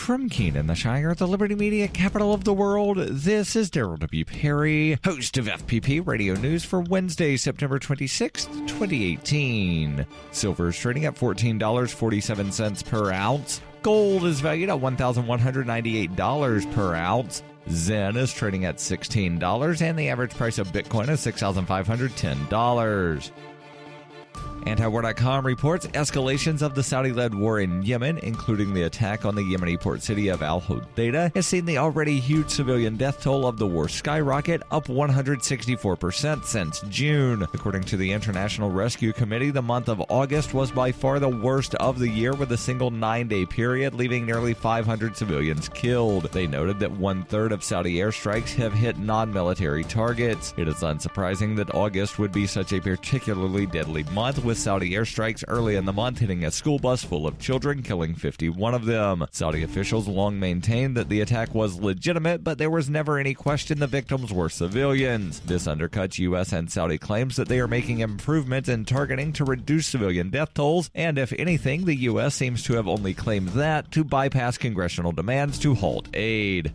From Keene in the Shire, the Liberty Media capital of the world, this is Daryl W. Perry, host of FPP Radio News for Wednesday, September 26th, 2018. Silver is trading at $14.47 per ounce. Gold is valued at $1,198 per ounce. Zen is trading at $16, and the average price of Bitcoin is $6,510. Antiwar.com reports escalations of the Saudi-led war in Yemen, including the attack on the Yemeni port city of Al-Hodeida, has seen the already huge civilian death toll of the war skyrocket, up 164% since June. According to the International Rescue Committee, the month of August was by far the worst of the year, with a single 9-day period leaving nearly 500 civilians killed. They noted that one-third of Saudi airstrikes have hit non-military targets. It is unsurprising that August would be such a particularly deadly month, with Saudi airstrikes early in the month hitting a school bus full of children, killing 51 of them. Saudi officials long maintained that the attack was legitimate, but there was never any question the victims were civilians. This undercuts U.S. and Saudi claims that they are making improvements in targeting to reduce civilian death tolls, and if anything, the U.S. seems to have only claimed that to bypass congressional demands to halt aid.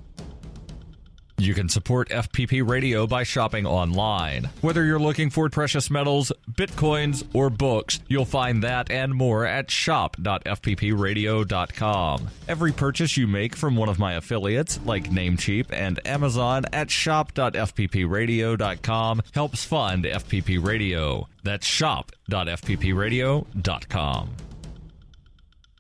You can support FPP Radio by shopping online. Whether you're looking for precious metals, bitcoins, or books, you'll find that and more at shop.fppradio.com. Every purchase you make from one of my affiliates, like Namecheap and Amazon, at shop.fppradio.com helps fund FPP Radio. That's shop.fppradio.com.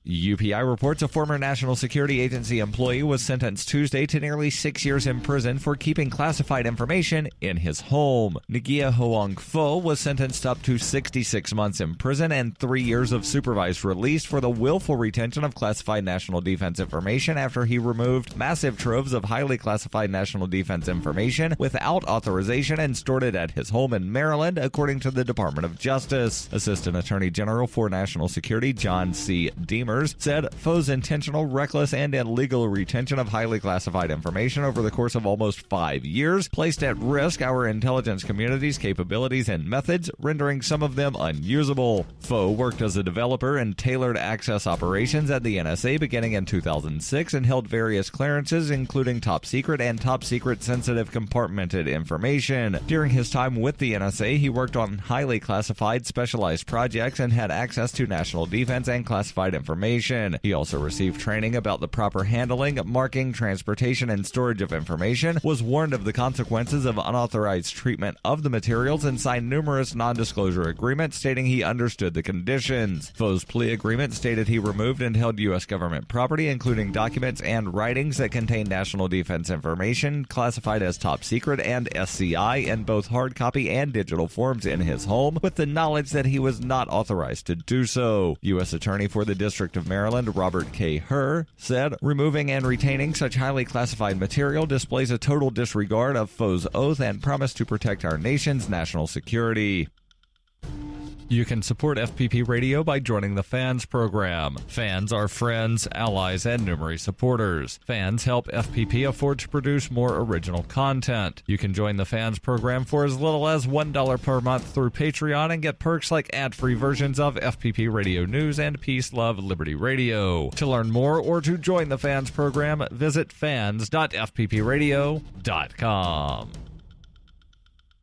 UPI reports a former National Security Agency employee was sentenced Tuesday to nearly 6 years in prison for keeping classified information in his home. Ngia Hoang Pho was sentenced up to 66 months in prison and 3 years of supervised release for the willful retention of classified national defense information after he removed massive troves of highly classified national defense information without authorization and stored it at his home in Maryland, according to the Department of Justice. Assistant Attorney General for National Security John C. Deemer said Pho's intentional, reckless, and illegal retention of highly classified information over the course of almost 5 years placed at risk our intelligence community's capabilities and methods, rendering some of them unusable. Pho worked as a developer in tailored access operations at the NSA beginning in 2006 and held various clearances, including top secret and top secret sensitive compartmented information. During his time with the NSA, he worked on highly classified specialized projects and had access to national defense and classified information. He also received training about the proper handling, marking, transportation, and storage of information, was warned of the consequences of unauthorized treatment of the materials, and signed numerous non-disclosure agreements stating he understood the conditions. Pho's plea agreement stated he removed and held U.S. government property, including documents and writings that contained national defense information classified as top secret and SCI in both hard copy and digital forms in his home, with the knowledge that he was not authorized to do so. U.S. Attorney for the District of Maryland, Robert K. Herr, said removing and retaining such highly classified material displays a total disregard of Pho's oath and promise to protect our nation's national security. You can support FPP Radio by joining the Fans program. Fans are friends, allies, and numerous supporters. Fans help FPP afford to produce more original content. You can join the Fans program for as little as $1 per month through Patreon and get perks like ad-free versions of FPP Radio News and Peace, Love, Liberty Radio. To learn more or to join the Fans program, visit fans.fppradio.com.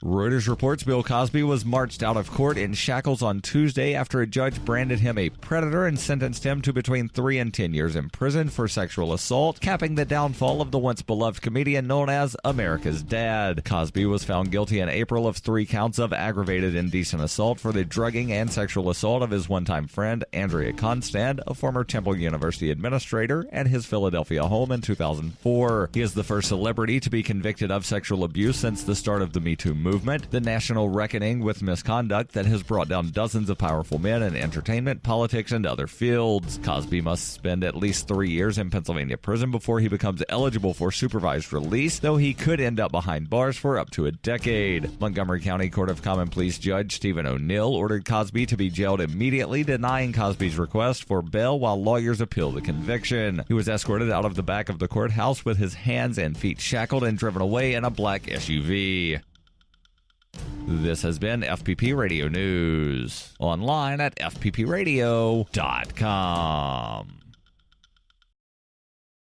Reuters reports Bill Cosby was marched out of court in shackles on Tuesday after a judge branded him a predator and sentenced him to between 3 and 10 years in prison for sexual assault, capping the downfall of the once beloved comedian known as America's Dad. Cosby was found guilty in April of 3 counts of aggravated indecent assault for the drugging and sexual assault of his one-time friend, Andrea Constand, a former Temple University administrator, at his Philadelphia home in 2004. He is the first celebrity to be convicted of sexual abuse since the start of the Me Too movement, the national reckoning with misconduct that has brought down dozens of powerful men in entertainment, politics, and other fields. Cosby must spend at least 3 years in Pennsylvania prison before he becomes eligible for supervised release, though he could end up behind bars for up to a decade. Montgomery County Court of Common Pleas Judge Stephen O'Neill ordered Cosby to be jailed immediately, denying Cosby's request for bail while lawyers appeal the conviction. He was escorted out of the back of the courthouse with his hands and feet shackled and driven away in a black SUV. This has been FPP Radio News, online at fppradio.com.